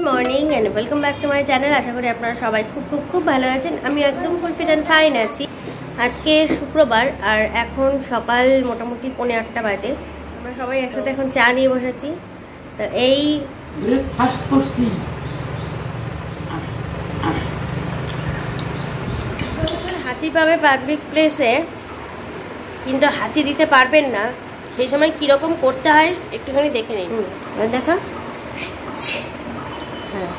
Morning and welcome back to my channel. আশা করি আপনারা সবাই খুব খুব খুব ভালো আছেন। আমি একদম ফুল ফিট অ্যান্ড ফাইন আছি। আজকে শুক্রবার আর এখন সকাল মোটামুটি 8:45 বাজে। আমরা সবাই একসাথে এখন চা নিয়ে বসেছি। তো এই ব্রেকফাস্ট করছি। হাঁচি পাবে পাবলিক প্লেসে, কিন্তু হাঁচি দিতে পারবেন না, সেই সময় কীরকম করতে হয় একটুখানি দেখে নিন। দেখা, হ্যাঁ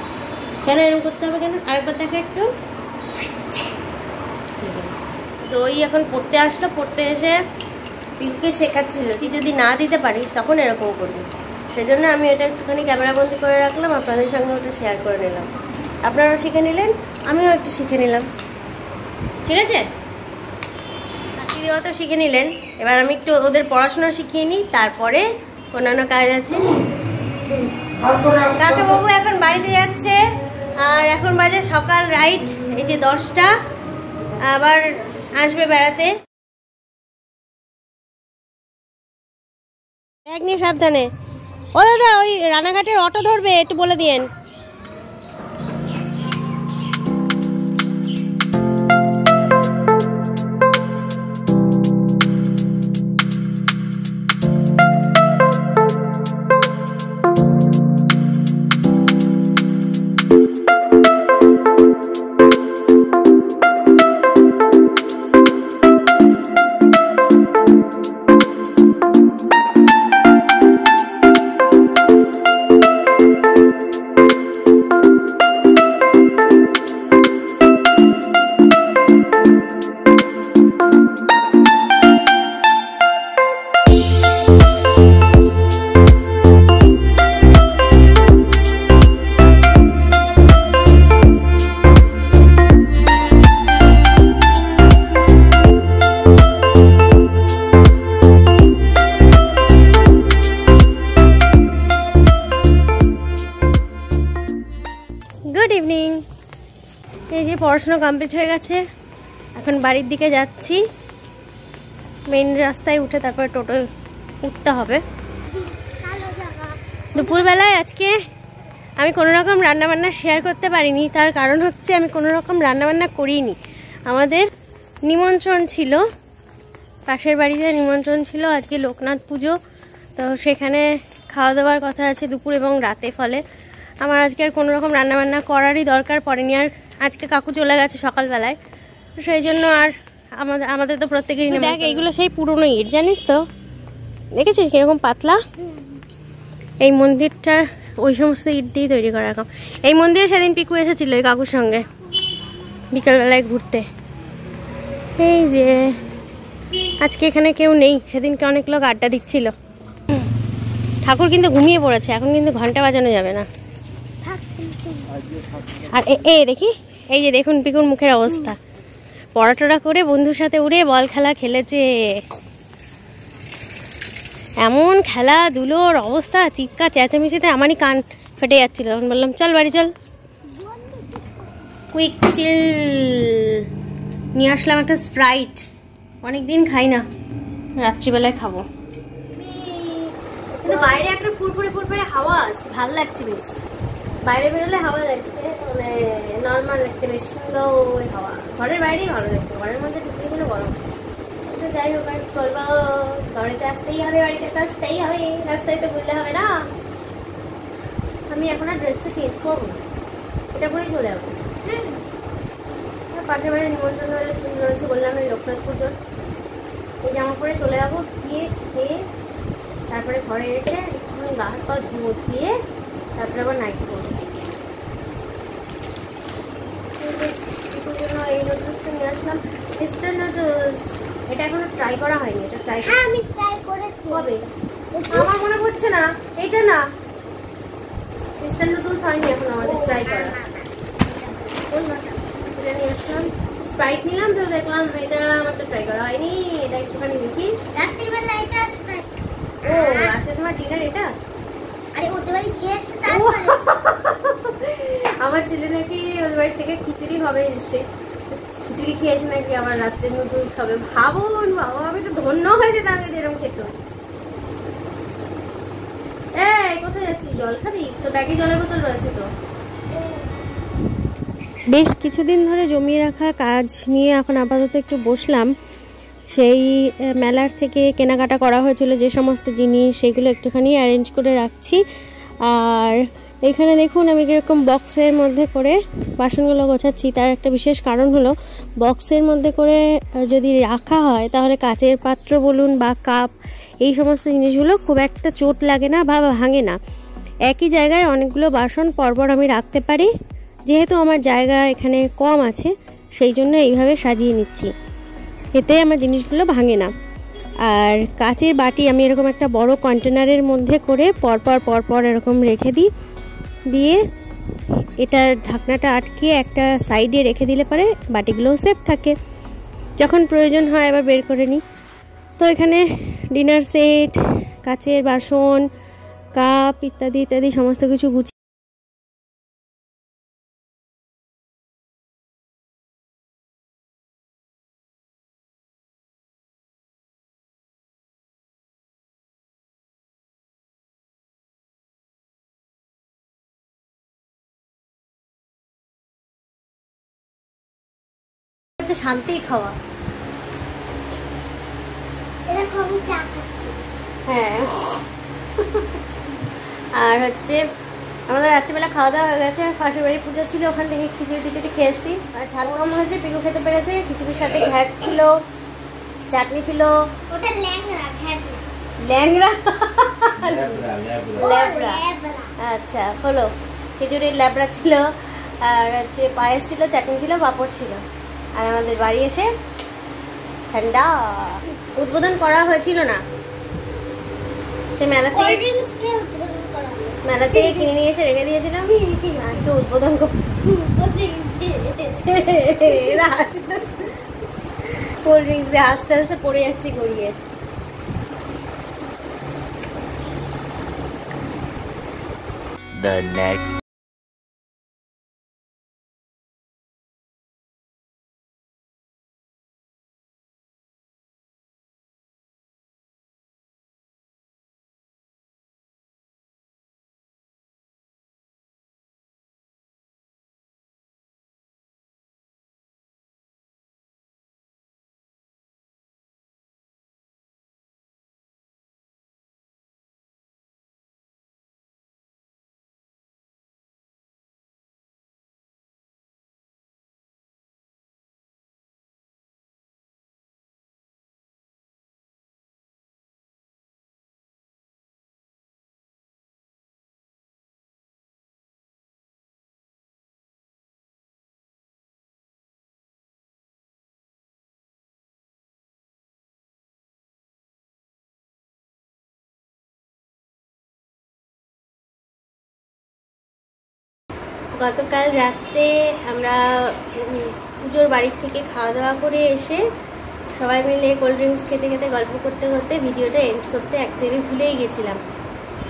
কেন এরকম করতে হবে, কেন আরেকবার দেখা একটু। ঠিক আছে, তো ওই এখন পড়তে আসলো, পড়তে এসে পিকুকে শেখাচ্ছিল যদি না দিতে পারিস তখন এরকম করবি। সেজন্য আমি এটা একটুখানি ক্যামেরাবন্দি করে রাখলাম, আপনাদের সঙ্গে ওটা শেয়ার করে নিলাম। আপনারাও শিখে নিলেন, আমিও একটু শিখে নিলাম। ঠিক আছে, হাঁচি দেওয়া তো শিখে নিলেন, এবার আমি একটু ওদের পড়াশোনা শিখিয়ে নিই, তারপরে অন্যান্য কাজ আছে। কাকা বাবু এখন বাড়িতে যাচ্ছে, আর এখন বাজে সকাল রাইট এই যে 10টা, আবার আসবে বেড়াতে। ব্যাগ নিয়ে সাবধানে। ও দাদা, ওই রানাঘাটের অটো ধরবে, একটু বলে দিয়েন। Good evening. এই যে পড়াশোনা কমপ্লিট হয়ে গেছে, এখন বাড়ির দিকে যাচ্ছি। মেইন রাস্তায় উঠে তারপরে টোটো উঠতে হবে। দুপুরবেলায় আজকে আমি কোনো রকম রান্নাবান্না শেয়ার করতে পারিনি, তার কারণ হচ্ছে আমি কোনো রকম রান্নাবান্না করিনি। আমাদের নিমন্ত্রণ ছিল, পাশের বাড়িতে নিমন্ত্রণ ছিল, আজকে লোকনাথ পুজো, তো সেখানে খাওয়া দাওয়ার কথা আছে দুপুর এবং রাতে। ফলে আমার আজকে আর কোনো রকম রান্নাবান্না করারই দরকার পড়েনি। আর আজকে কাকু চলে গেছে সকালবেলায়, সেই জন্য আর আমাদের তো প্রত্যেকেরই দেখ, এইগুলো সেই পুরনো ইট, জানিস তো, দেখেছিস কীরকম পাতলা। এই মন্দিরটা ওই সমস্ত ইট দিয়েই তৈরি করা এখন। এই মন্দিরে সেদিন পিকু এসেছিল ওই কাকুর সঙ্গে বিকালবেলায় ঘুরতে। এই যে আজকে এখানে কেউ নেই, সেদিনকে অনেক লোক আড্ডা দিচ্ছিল। ঠাকুর কিন্তু ঘুমিয়ে পড়েছে, এখন কিন্তু ঘন্টা বাজানো যাবে না। আর দেখি, এই যে দেখুন পিকুর মুখের অবস্থা, পড়াটোড়া করে বন্ধুর সাথে উড়ে বল খেলা খেলেছে, এমন খেলাধুলোর অবস্থা, চিৎকার চেঁচামেচিতে আমারই কান ফেটে যাচ্ছিল। তখন বললাম চল বাড়ি চল। কুইক চিল নিয়ে আসলাম একটা স্প্রাইট, অনেকদিন খাই না, রাত্রিবেলায় খাবো। কিন্তু বাইরে একটা ফুরফুরে ফুরফুরে হাওয়া আছে, ভালো লাগছে বেশ। বাইরে বেরোলে হাওয়া লাগছে, মানে নর্মাল একটা বেশ সুন্দর হাওয়া। ঘরের বাইরেই ভালো লাগছে, ঘরের মধ্যে ঢুকলে যেন গরম। যাই হোক, আর করবো, ঘরেতে আসতেই হবে, বাড়িতে তো আসতেই হবে, রাস্তায় তো বুঝলে হবে না। আমি এখন আর ড্রেসটা চেঞ্জ করবো না, এটা পরেই চলে যাবো। হ্যাঁ, পাশের বাড়ির নিমন্ত্রণ হলে ছুটি রয়েছে, বললাম ওই লোকনাথ পুজোর, এই জামা পরে চলে যাবো। খেয়ে তারপরে ঘরে এসে একটুখানি গা হাত পা ধুয়ে তারপরে আবার নাইটি করবো। এই নুডলসটা নিয়ে আসলাম, মিস্টার নুডলস। এটা এখনো ট্রাই করা হয়নি, এটা ট্রাই আমি ট্রাই করেছি। কবে? আমার মনে পড়ছে না, এটা না, মিস্টার নুডলস হয়নি এখন আমাদের ট্রাই করা। এটা নিয়ে আসলাম, স্প্রাইট নিলাম, তো দেখলাম এটা আমার তো ট্রাই করা হয়নি। এটা একটুখানি দেখি, রাত্রিবেলা এটা স্প্রাইট। ও রাতে তোমার ডিনার এটা? আরে ওদের বাড়ি খেয়ে আসছে তারপরে। আমার ছেলে নাকি ওদের বাড়ি থেকে খিচুড়ি হবে এসে, খিচুড়ি খেয়েছে নাকি, আবার রাত্রে নুডলস খাবে। ভাবুন বাবা, আমি তো ধন্য হয়েছে আমি এরকম খেতে। এই কোথায় যাচ্ছিস? জল খাবি? তো ব্যাগে জলের বোতল রয়েছে তো। বেশ কিছুদিন ধরে জমিয়ে রাখা কাজ নিয়ে এখন আপাতত একটু বসলাম। সেই মেলার থেকে কেনাকাটা করা হয়েছিল যে সমস্ত জিনিস, সেগুলো একটুখানি অ্যারেঞ্জ করে রাখছি। আর এখানে দেখুন আমি কীরকম বক্সের মধ্যে করে বাসনগুলো গোছাচ্ছি। তার একটা বিশেষ কারণ হলো, বক্সের মধ্যে করে যদি রাখা হয় তাহলে কাচের পাত্র বলুন বা কাপ, এই সমস্ত জিনিসগুলো খুব একটা চোট লাগে না বা ভাঙে না। একই জায়গায় অনেকগুলো বাসন পরপর আমি রাখতে পারি। যেহেতু আমার জায়গা এখানে কম আছে, সেই জন্য এইভাবে সাজিয়ে নিচ্ছি, এতে আমার জিনিসগুলো ভাঙে না। আর কাচের বাটি আমি এরকম একটা বড় কন্টেনারের মধ্যে করে পরপর এরকম রেখে দিই, দিয়ে এটার ঢাকনাটা আটকে একটা সাইডে রেখে দিলে পরে বাটিগুলোও সেফ থাকে, যখন প্রয়োজন হয় আবার বের করে নিই। তো এখানে ডিনার সেট, কাচের বাসন, কাপ ইত্যাদি ইত্যাদি সমস্ত কিছু গুছিয়ে শান্তিই খাওয়া। হ্যাঁ, আর হচ্ছে আমাদের রাত্রিবেলা খাওয়া দাওয়া হয়ে গেছে। পাশের বাড়ি পুজো ছিল, ওখান থেকে খিচুড়ি টিচুড়ি খেয়েছি। আর ঝাল কম হয়েছে, পিকু খেতে পেরেছে। খিচুড়ির সাথে ঘ্যাট ছিল, চাটনি ছিল। ওটা ল্যাংড়া ল্যাবড়া, আচ্ছা হলো, খিচুড়ির ল্যাবড়া ছিল, আর হচ্ছে পায়েস ছিল, চাটনি ছিল, পাঁপড় ছিল। আর আমাদের বাড়ি এসে ঠান্ডা। উদ্বোধন করা হয়েছিল না, সে মেলা থেকে কিনে নিয়ে এসে রেখে দিয়েছিলাম। আজকে উদ্বোধন কোল্ড ড্রিঙ্কস দিয়ে আস্তে আস্তে পড়ে যাচ্ছি গড়িয়ে। The next গতকাল রাত্রে আমরা পুজোর বাড়ির থেকে খাওয়া দাওয়া করে এসে সবাই মিলে কোল্ড ড্রিঙ্কস খেতে খেতে গল্প করতে করতে ভিডিওটা এন্ড করতে অ্যাকচুয়ালি ভুলেই গেছিলাম।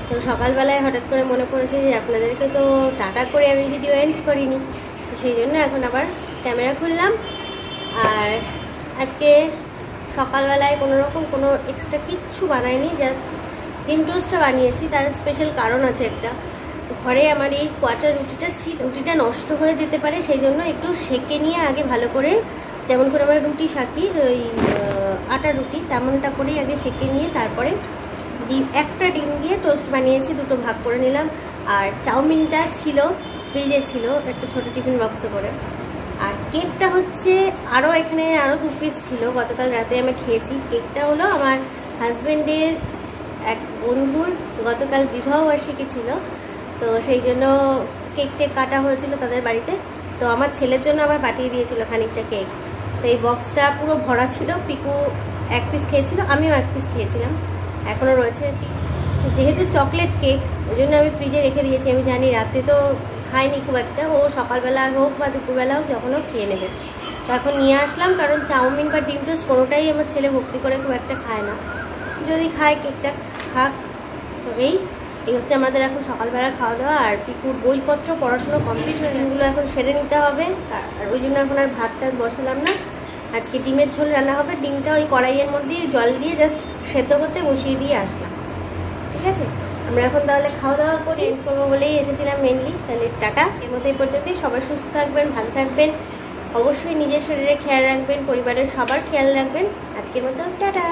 তো সকালবেলায় হঠাৎ করে মনে পড়েছে যে আপনাদেরকে তো টাটা করে আমি ভিডিও এন্ড করিনি, তো সেই জন্য এখন আবার ক্যামেরা খুললাম। আর আজকে সকালবেলায় কোনোরকম কোনো এক্সট্রা কিচ্ছু বানাইনি, জাস্ট ডিম টোস্টটা বানিয়েছি। তার স্পেশাল কারণ আছে একটা, ঘরে আমার এই কোয়াটার রুটিটা ছিল, রুটিটা নষ্ট হয়ে যেতে পারে, সেই জন্য একটু সেঁকে নিয়ে আগে ভালো করে, যেমন করে আমরা রুটি শাকি ওই আটা রুটি তেমনটা করেই আগে সেঁকে নিয়ে তারপরে একটা ডিম দিয়ে টোস্ট বানিয়েছি, দুটো ভাগ করে নিলাম। আর চাউমিনটা ছিল ফ্রিজে, ছিল একটা ছোটো টিফিন বক্সে করে। আর কেকটা হচ্ছে এখানে আরও 2 পিস ছিল, গতকাল রাতে আমি খেয়েছি। কেকটা হলো আমার হাজব্যান্ডের এক বন্ধুর গতকাল বিবাহবার্ষিকী ছিল, তো সেই জন্য কেকটা কাটা হয়েছিল তাদের বাড়িতে। তো আমার ছেলের জন্য আবার পাঠিয়ে দিয়েছিল খানিকটা কেক। তো এই বক্সটা পুরো ভরা ছিল। পিকু 1 পিস খেয়েছিল, আমিও 1 পিস খেয়েছিলাম, এখনও রয়েছে। যেহেতু চকলেট কেক, ওই জন্য আমি ফ্রিজে রেখে দিয়েছি। আমি জানি রাতে তো খায়নি খুব একটা, ও সকালবেলা হোক বা দুপুরবেলা হোক যখন হোক খেয়ে নেবে। তো এখন নিয়ে আসলাম, কারণ চাউমিন বা ডিম টোস্ট কোনোটাই আমার ছেলে ভক্তি করে খুব একটা খায় না, যদি খায় কেকটা খাক। তো এই হচ্ছে আমাদের এখন সকালবেলা খাওয়া দাওয়া। আর পিকুর বইপত্র পড়াশুনো কমপ্লিট হয়ে গেলো, এখন সেরে নিতে হবে। আর ওই জন্য এখন আর ভাতটা বসালাম না। আজকে ডিমের ঝোল রান্না হবে, ডিমটা ওই কড়াইয়ের মধ্যে জল দিয়ে জাস্ট সেদ্ধ করতে বসিয়ে দিয়ে আসলাম, ঠিক আছে। আমরা এখন তাহলে খাওয়া দাওয়া করি, করবো বলেই এসেছিলাম মেনলি। তাহলে টাটা, এর মধ্যে এই পর্যন্তই। সবাই সুস্থ থাকবেন, ভালো থাকবেন, অবশ্যই নিজের শরীরে খেয়াল রাখবেন, পরিবারের সবার খেয়াল রাখবেন। আজকের মতো টাটা।